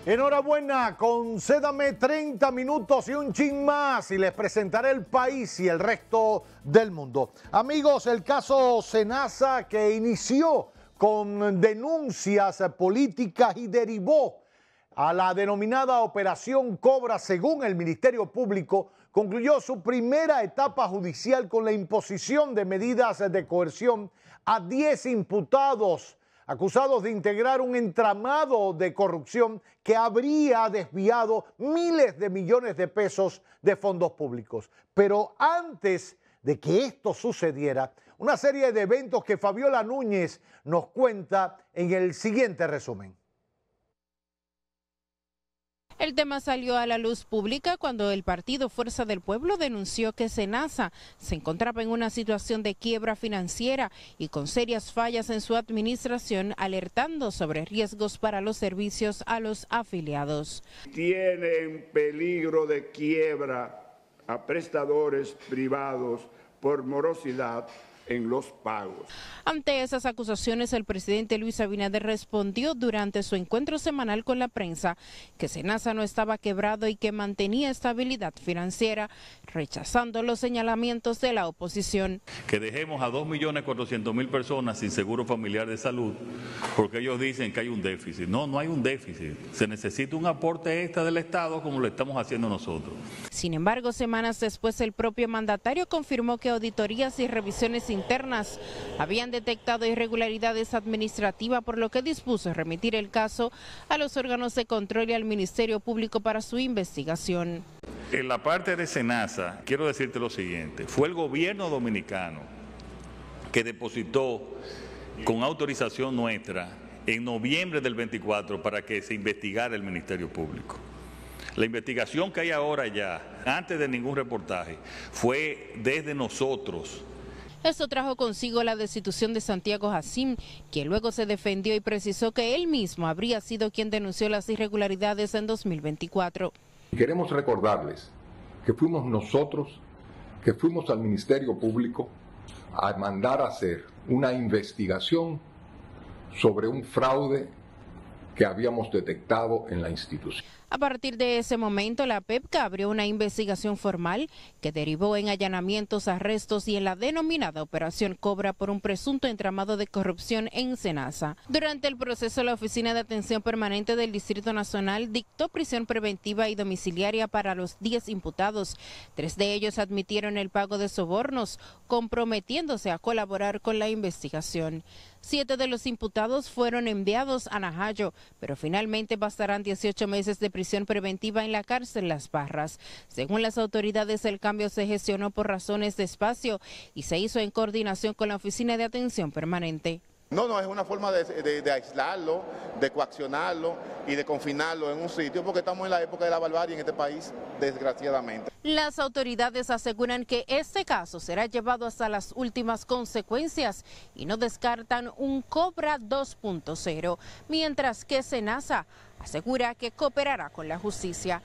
Enhorabuena, concédame 30 minutos y un chin más y les presentaré el país y el resto del mundo. Amigos, el caso Senasa, que inició con denuncias políticas y derivó a la denominada Operación Cobra, según el Ministerio Público, concluyó su primera etapa judicial con la imposición de medidas de coerción a 10 imputados acusados de integrar un entramado de corrupción que habría desviado miles de millones de pesos de fondos públicos. Pero antes de que esto sucediera, una serie de eventos que Fabiola Núñez nos cuenta en el siguiente resumen. El tema salió a la luz pública cuando el partido Fuerza del Pueblo denunció que Senasa se encontraba en una situación de quiebra financiera y con serias fallas en su administración, alertando sobre riesgos para los servicios a los afiliados. Tiene en peligro de quiebra a prestadores privados por morosidad en los pagos. Ante esas acusaciones, el presidente Luis Abinader respondió durante su encuentro semanal con la prensa que Senasa no estaba quebrado y que mantenía estabilidad financiera, rechazando los señalamientos de la oposición. Que dejemos a 2.400.000 personas sin seguro familiar de salud porque ellos dicen que hay un déficit. No, no hay un déficit. Se necesita un aporte extra del Estado como lo estamos haciendo nosotros. Sin embargo, semanas después, el propio mandatario confirmó que auditorías y revisiones internas habían detectado irregularidades administrativas, por lo que dispuso remitir el caso a los órganos de control y al Ministerio Público para su investigación. En la parte de Senasa, quiero decirte lo siguiente, fue el gobierno dominicano que depositó con autorización nuestra en noviembre del 24 para que se investigara el Ministerio Público. La investigación que hay ahora ya, antes de ningún reportaje, fue desde nosotros. Esto trajo consigo la destitución de Santiago Jacín, quien luego se defendió y precisó que él mismo habría sido quien denunció las irregularidades en 2024. Queremos recordarles que fuimos nosotros, que fuimos al Ministerio Público a mandar a hacer una investigación sobre un fraude que habíamos detectado en la institución. A partir de ese momento, la PEPCA abrió una investigación formal que derivó en allanamientos, arrestos y en la denominada Operación Cobra por un presunto entramado de corrupción en Senasa. Durante el proceso, la Oficina de Atención Permanente del Distrito Nacional dictó prisión preventiva y domiciliaria para los 10 imputados. 3 de ellos admitieron el pago de sobornos, comprometiéndose a colaborar con la investigación. 7 de los imputados fueron enviados a Najayo, pero finalmente bastarán 18 meses de prisión preventiva en la cárcel Las Parras. Según las autoridades, el cambio se gestionó por razones de espacio y se hizo en coordinación con la Oficina de Atención Permanente. No, es una forma de aislarlo, de coaccionarlo y de confinarlo en un sitio, porque estamos en la época de la barbarie en este país, desgraciadamente. Las autoridades aseguran que este caso será llevado hasta las últimas consecuencias y no descartan un Cobra 2.0, mientras que Senasa asegura que cooperará con la justicia.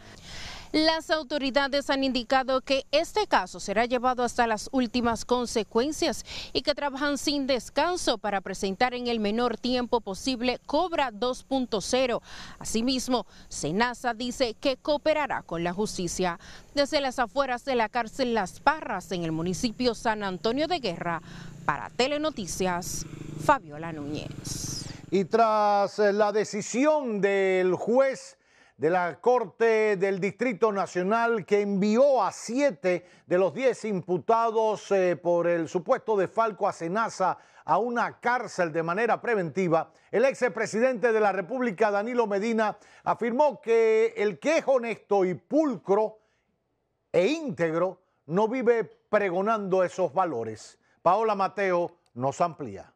Las autoridades han indicado que este caso será llevado hasta las últimas consecuencias y que trabajan sin descanso para presentar en el menor tiempo posible Cobra 2.0. Asimismo, Senasa dice que cooperará con la justicia. Desde las afueras de la cárcel Las Parras, en el municipio San Antonio de Guerra, para Telenoticias, Fabiola Núñez. Y tras la decisión del juez de la Corte del Distrito Nacional que envió a 7 de los 10 imputados por el supuesto desfalco a Senasa a una cárcel de manera preventiva, el expresidente de la República, Danilo Medina, afirmó que el que es honesto y pulcro e íntegro no vive pregonando esos valores. Paola Mateo nos amplía.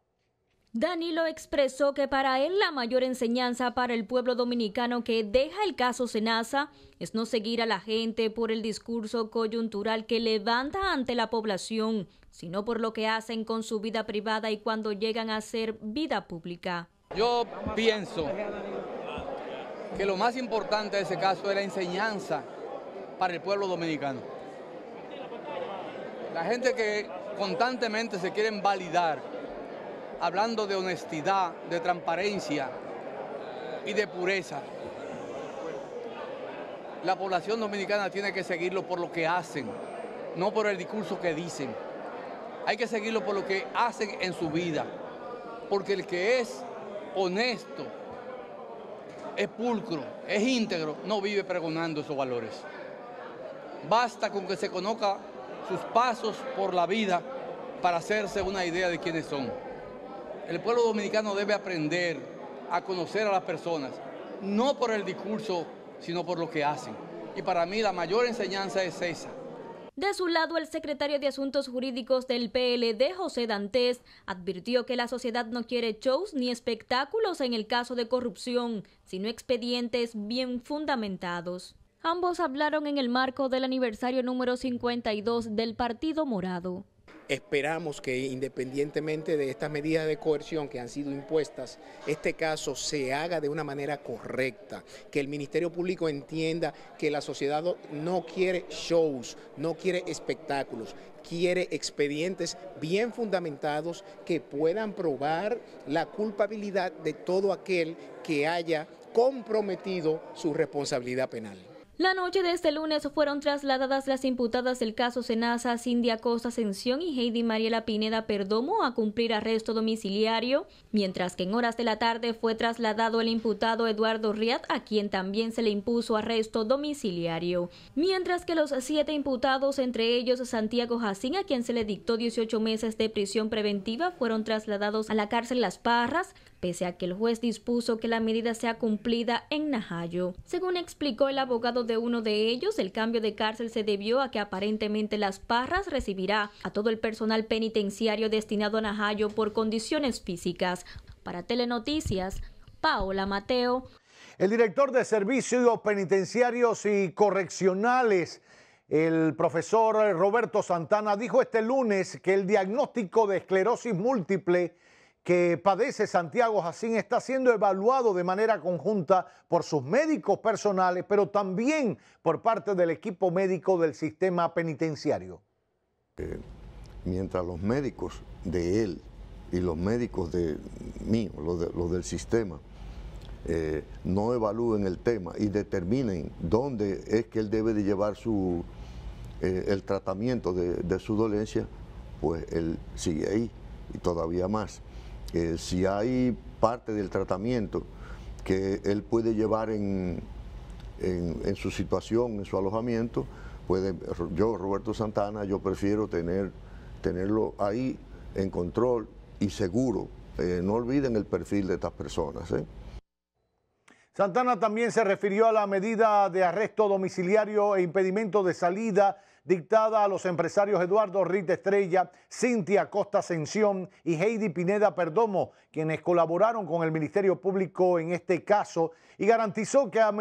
Danilo expresó que para él la mayor enseñanza para el pueblo dominicano que deja el caso Senasa es no seguir a la gente por el discurso coyuntural que levanta ante la población, sino por lo que hacen con su vida privada y cuando llegan a ser vida pública. Yo pienso que lo más importante de ese caso es la enseñanza para el pueblo dominicano. La gente que constantemente se quieren validar, hablando de honestidad, de transparencia y de pureza. La población dominicana tiene que seguirlo por lo que hacen, no por el discurso que dicen. Hay que seguirlo por lo que hacen en su vida, porque el que es honesto, es pulcro, es íntegro, no vive pregonando esos valores. Basta con que se conozca sus pasos por la vida para hacerse una idea de quiénes son. El pueblo dominicano debe aprender a conocer a las personas, no por el discurso, sino por lo que hacen. Y para mí la mayor enseñanza es esa. De su lado, el secretario de Asuntos Jurídicos del PLD, José Dantes, advirtió que la sociedad no quiere shows ni espectáculos en el caso de corrupción, sino expedientes bien fundamentados. Ambos hablaron en el marco del aniversario número 52 del Partido Morado. Esperamos que independientemente de estas medidas de coerción que han sido impuestas, este caso se haga de una manera correcta, que el Ministerio Público entienda que la sociedad no quiere shows, no quiere espectáculos, quiere expedientes bien fundamentados que puedan probar la culpabilidad de todo aquel que haya comprometido su responsabilidad penal. La noche de este lunes fueron trasladadas las imputadas del caso Senasa, Cindy Acosta Ascensión y Heidi Mariela Pineda Perdomo, a cumplir arresto domiciliario, mientras que en horas de la tarde fue trasladado el imputado Eduardo Riad, a quien también se le impuso arresto domiciliario. Mientras que los 7 imputados, entre ellos Santiago Jacín, a quien se le dictó 18 meses de prisión preventiva, fueron trasladados a la cárcel Las Parras, pese a que el juez dispuso que la medida sea cumplida en Najayo. Según explicó el abogado de uno de ellos, el cambio de cárcel se debió a que aparentemente Las Parras recibirá a todo el personal penitenciario destinado a Najayo por condiciones físicas. Para Telenoticias, Paola Mateo. El director de Servicios Penitenciarios y Correccionales, el profesor Roberto Santana, dijo este lunes que el diagnóstico de esclerosis múltiple que padece Santiago Jacín está siendo evaluado de manera conjunta por sus médicos personales, pero también por parte del equipo médico del sistema penitenciario. Mientras los médicos de él y los médicos de mí, los del sistema, no evalúen el tema y determinen dónde es que él debe de llevar el tratamiento de su dolencia, pues él sigue ahí y todavía más. Si hay parte del tratamiento que él puede llevar en su situación, en su alojamiento, yo, Roberto Santana, yo prefiero tenerlo ahí en control y seguro. No olviden el perfil de estas personas. Santana también se refirió a la medida de arresto domiciliario e impedimento de salida dictada a los empresarios Eduardo Rita Estrella, Cintia Acosta Ascensión y Heidi Pineda Perdomo, quienes colaboraron con el Ministerio Público en este caso, y garantizó que la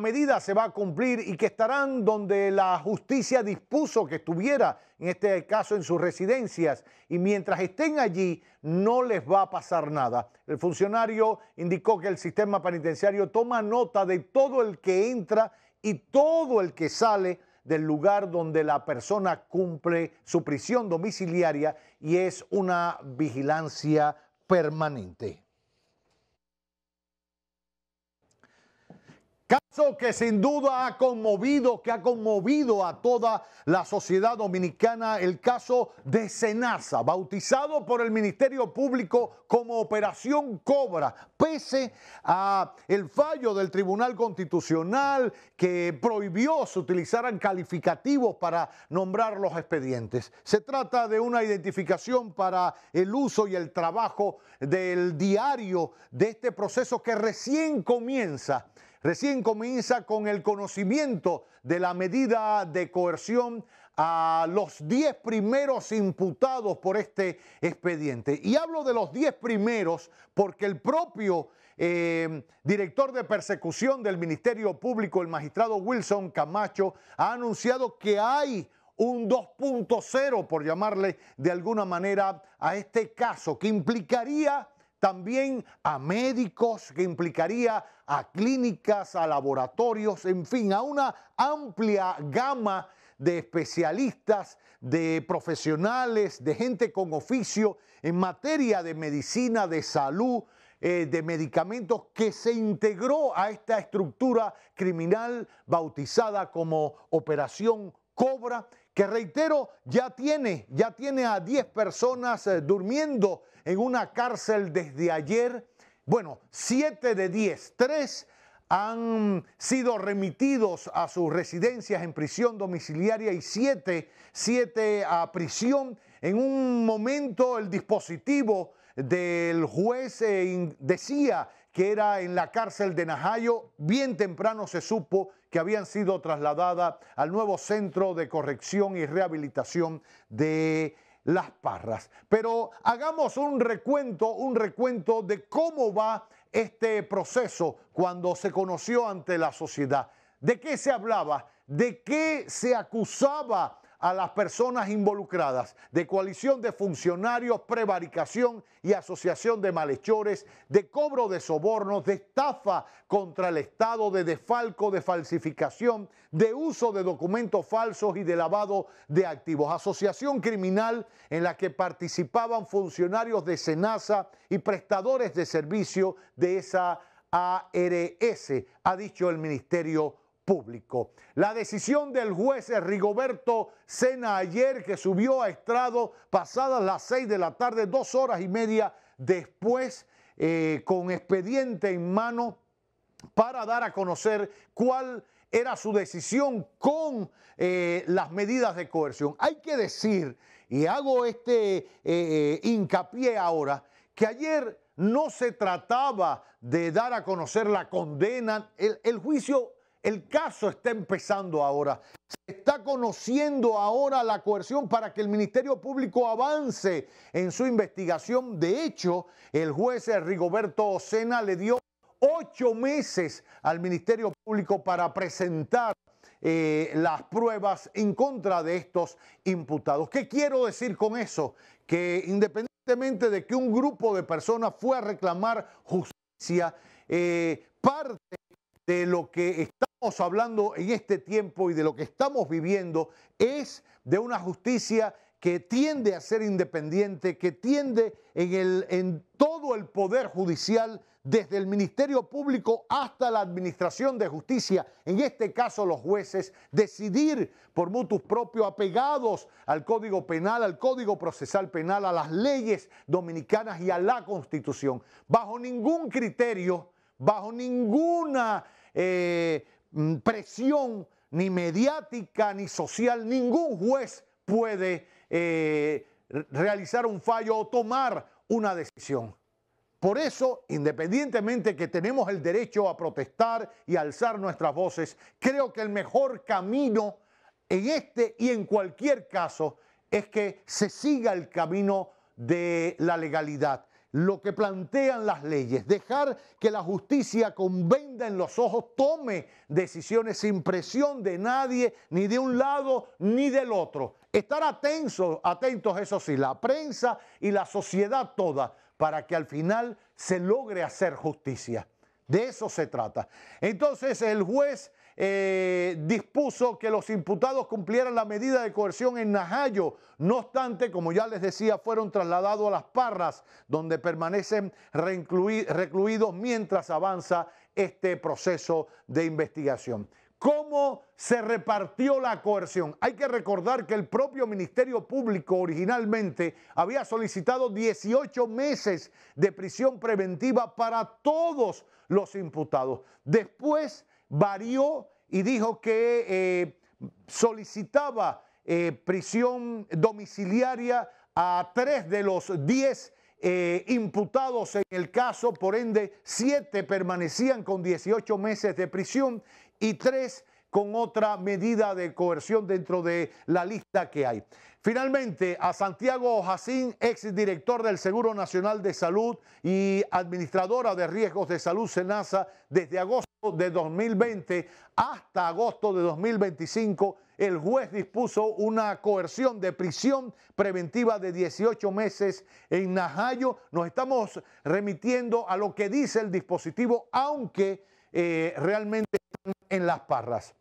medida se va a cumplir y que estarán donde la justicia dispuso que estuviera, en este caso en sus residencias, y mientras estén allí no les va a pasar nada. El funcionario indicó que el sistema penitenciario toma nota de todo el que entra y todo el que sale del lugar donde la persona cumple su prisión domiciliaria, y es una vigilancia permanente. Caso que sin duda ha conmovido a toda la sociedad dominicana, el caso de Senasa, bautizado por el Ministerio Público como Operación Cobra, pese a el fallo del Tribunal Constitucional que prohibió se utilizaran calificativos para nombrar los expedientes. Se trata de una identificación para el uso y el trabajo del diario de este proceso que recién comienza con el conocimiento de la medida de coerción a los 10 primeros imputados por este expediente. Y hablo de los 10 primeros porque el propio director de persecución del Ministerio Público, el magistrado Wilson Camacho, ha anunciado que hay un 2.0, por llamarle de alguna manera, a este caso, que implicaría también a médicos, que implicaría a clínicas, a laboratorios, en fin, a una amplia gama de especialistas, de profesionales, de gente con oficio en materia de medicina, de salud, de medicamentos que se integró a esta estructura criminal bautizada como Operación Cobra, que reitero, ya tiene a 10 personas durmiendo en una cárcel desde ayer. Bueno, 7 de 10, 3 han sido remitidos a sus residencias en prisión domiciliaria y 7 a prisión. En un momento el dispositivo del juez decía que era en la cárcel de Najayo. Bien temprano se supo que habían sido trasladadas al nuevo Centro de Corrección y Rehabilitación de Las Parras. Pero hagamos un recuento de cómo va este proceso cuando se conoció ante la sociedad. ¿De qué se hablaba? ¿De qué se acusaba a las personas involucradas? De coalición de funcionarios, prevaricación y asociación de malhechores, de cobro de sobornos, de estafa contra el Estado, de desfalco, de falsificación, de uso de documentos falsos y de lavado de activos. Asociación criminal en la que participaban funcionarios de SENASA y prestadores de servicio de esa ARS, ha dicho el Ministerio Público. La decisión del juez Rigoberto Sena ayer, que subió a estrado pasadas las 6 de la tarde, 2 horas y media después, con expediente en mano, para dar a conocer cuál era su decisión con las medidas de coerción. Hay que decir, y hago hincapié ahora, que ayer no se trataba de dar a conocer la condena. El juicio, el caso está empezando ahora. Se está conociendo ahora la coerción para que el Ministerio Público avance en su investigación. De hecho, el juez Rigoberto Sena le dio 8 meses al Ministerio Público para presentar las pruebas en contra de estos imputados. ¿Qué quiero decir con eso? Que independientemente de que un grupo de personas fue a reclamar justicia, parte de lo que estamos hablando en este tiempo y de lo que estamos viviendo es de una justicia que tiende a ser independiente, que tiende en todo el poder judicial, desde el Ministerio Público hasta la Administración de Justicia, en este caso los jueces, decidir por motus propio, apegados al Código Penal, al Código Procesal Penal, a las leyes dominicanas y a la Constitución. Bajo ningún criterio, bajo ninguna presión, ni mediática, ni social, ningún juez puede realizar un fallo o tomar una decisión. Por eso, independientemente que tenemos el derecho a protestar y a alzar nuestras voces, creo que el mejor camino en este y en cualquier caso es que se siga el camino de la legalidad. Lo que plantean las leyes, dejar que la justicia con venda en los ojos tome decisiones sin presión de nadie, ni de un lado ni del otro. Estar atentos, eso sí, la prensa y la sociedad toda, para que al final se logre hacer justicia. De eso se trata. Entonces el juez dispuso que los imputados cumplieran la medida de coerción en Najayo. No obstante, como ya les decía, fueron trasladados a Las Parras, donde permanecen recluidos mientras avanza este proceso de investigación. ¿Cómo se repartió la coerción? Hay que recordar que el propio Ministerio Público originalmente había solicitado 18 meses de prisión preventiva para todos los imputados. Después varió y dijo que solicitaba prisión domiciliaria a 3 de los 10 imputados en el caso. Por ende, 7 permanecían con 18 meses de prisión y 3 con otra medida de coerción dentro de la lista que hay. Finalmente, a Santiago Jacín, exdirector del Seguro Nacional de Salud y administradora de riesgos de salud SENASA, desde agosto de 2020 hasta agosto de 2025, el juez dispuso una coerción de prisión preventiva de 18 meses en Najayo. Nos estamos remitiendo a lo que dice el dispositivo, aunque realmente están en Las Parras.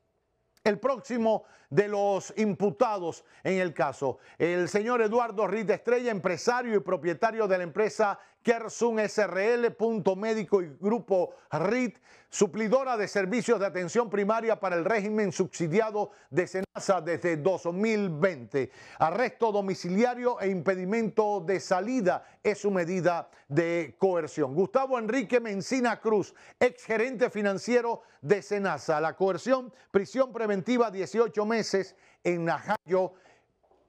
El próximo de los imputados en el caso, el señor Eduardo Rita Estrella, empresario y propietario de la empresa Kersun SRL, Punto Médico y Grupo RIT, suplidora de servicios de atención primaria para el régimen subsidiado de SENASA desde 2020. Arresto domiciliario e impedimento de salida es su medida de coerción. Gustavo Enrique Mencina Cruz, exgerente financiero de SENASA. La coerción, prisión preventiva 18 meses en Najayo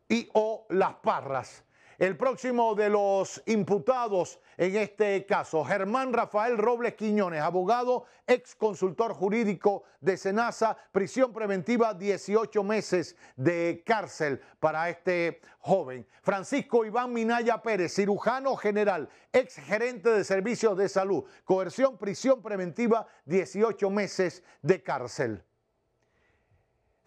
y o Las Parras. El próximo de los imputados en este caso, Germán Rafael Robles Quiñones, abogado, ex consultor jurídico de SENASA, prisión preventiva 18 meses de cárcel para este joven. Francisco Iván Minaya Pérez, cirujano general, ex gerente de servicios de salud, coerción, prisión preventiva 18 meses de cárcel.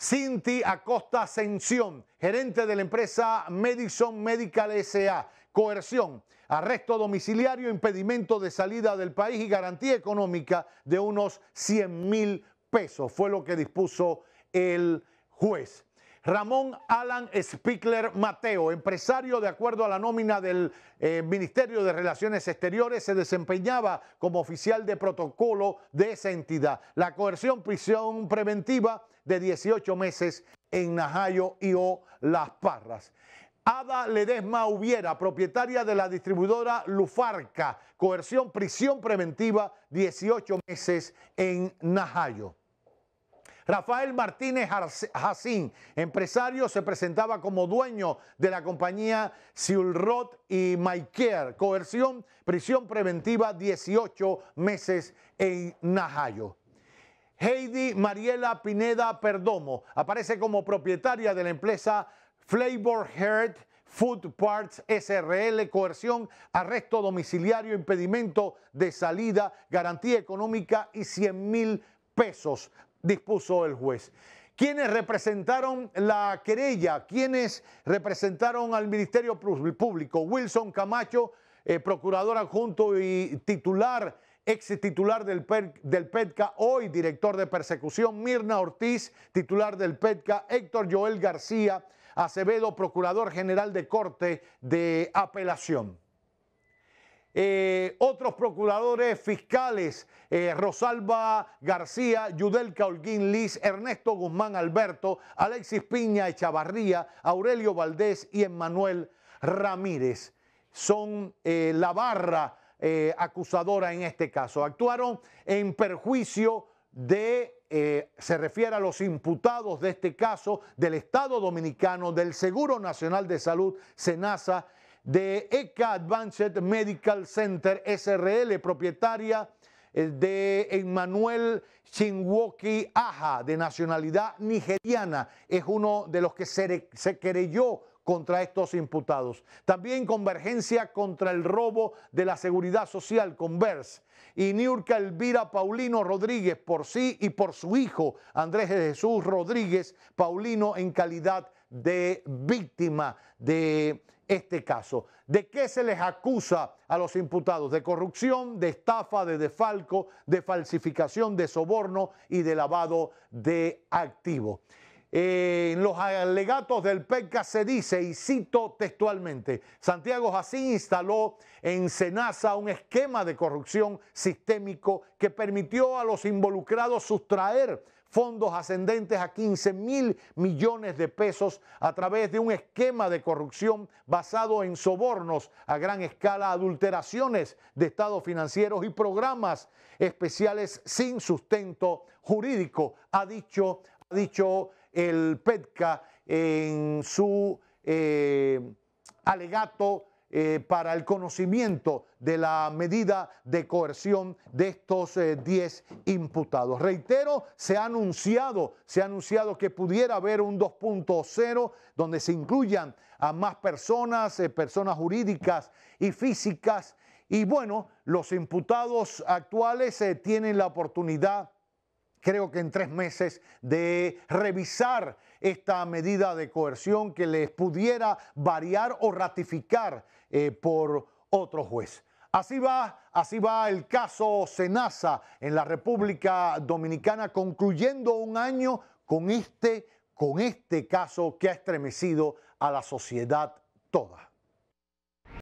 Cinti Acosta Ascensión, gerente de la empresa Madison Medical S.A., coerción, arresto domiciliario, impedimento de salida del país y garantía económica de unos 100.000 pesos, fue lo que dispuso el juez. Ramón Alan Spickler Mateo, empresario de acuerdo a la nómina del Ministerio de Relaciones Exteriores, se desempeñaba como oficial de protocolo de esa entidad. La coerción, prisión preventiva de 18 meses en Najayo y o Las Parras. Ada Ledesma Hubiera, propietaria de la distribuidora Lufarca, coerción, prisión preventiva 18 meses en Najayo. Rafael Martínez Jacín, empresario, se presentaba como dueño de la compañía Siulrod y MyCare. Coerción, prisión preventiva 18 meses en Najayo. Heidi Mariela Pineda Perdomo aparece como propietaria de la empresa Flavor Heart Food Parts SRL, coerción, arresto domiciliario, impedimento de salida, garantía económica y 100.000 pesos, dispuso el juez. ¿Quiénes representaron la querella? ¿Quiénes representaron al Ministerio Público? Wilson Camacho, procurador adjunto y titular, ex titular del PETCA, hoy director de persecución. Mirna Ortiz, titular del PETCA. Héctor Joel García Acevedo, procurador general de Corte de Apelación. Otros procuradores fiscales, Rosalba García, Yudelka Holguín Liz, Ernesto Guzmán Alberto, Alexis Piña Echavarría, Aurelio Valdés y Emmanuel Ramírez. Son la barra acusadora en este caso. Actuaron en perjuicio de, se refiere a los imputados de este caso, del Estado Dominicano, del Seguro Nacional de Salud, SENASA, de ECA Advanced Medical Center SRL, propietaria de Emmanuel Chinwoki Aja, de nacionalidad nigeriana, es uno de los que se querelló contra estos imputados. También Convergencia contra el robo de la seguridad social, Converse, y Niurka Elvira Paulino Rodríguez, por sí y por su hijo Andrés de Jesús Rodríguez Paulino, en calidad de víctima de este caso. ¿De qué se les acusa a los imputados? De corrupción, de estafa, de desfalco, de falsificación, de soborno y de lavado de activos. En los alegatos del PETCA se dice, y cito textualmente, Santiago Jacín instaló en SENASA un esquema de corrupción sistémico que permitió a los involucrados sustraer fondos ascendentes a 15.000 millones de pesos a través de un esquema de corrupción basado en sobornos a gran escala, adulteraciones de estados financieros y programas especiales sin sustento jurídico, ha dicho el PETCA en su alegato para el conocimiento de la medida de coerción de estos 10 imputados. Reitero, se ha anunciado que pudiera haber un 2.0 donde se incluyan a más personas, personas jurídicas y físicas. Y bueno, los imputados actuales tienen la oportunidad, creo que en 3 meses, de revisar esta medida de coerción que les pudiera variar o ratificar por otro juez. Así va el caso SENASA en la República Dominicana, concluyendo un año con este caso que ha estremecido a la sociedad toda.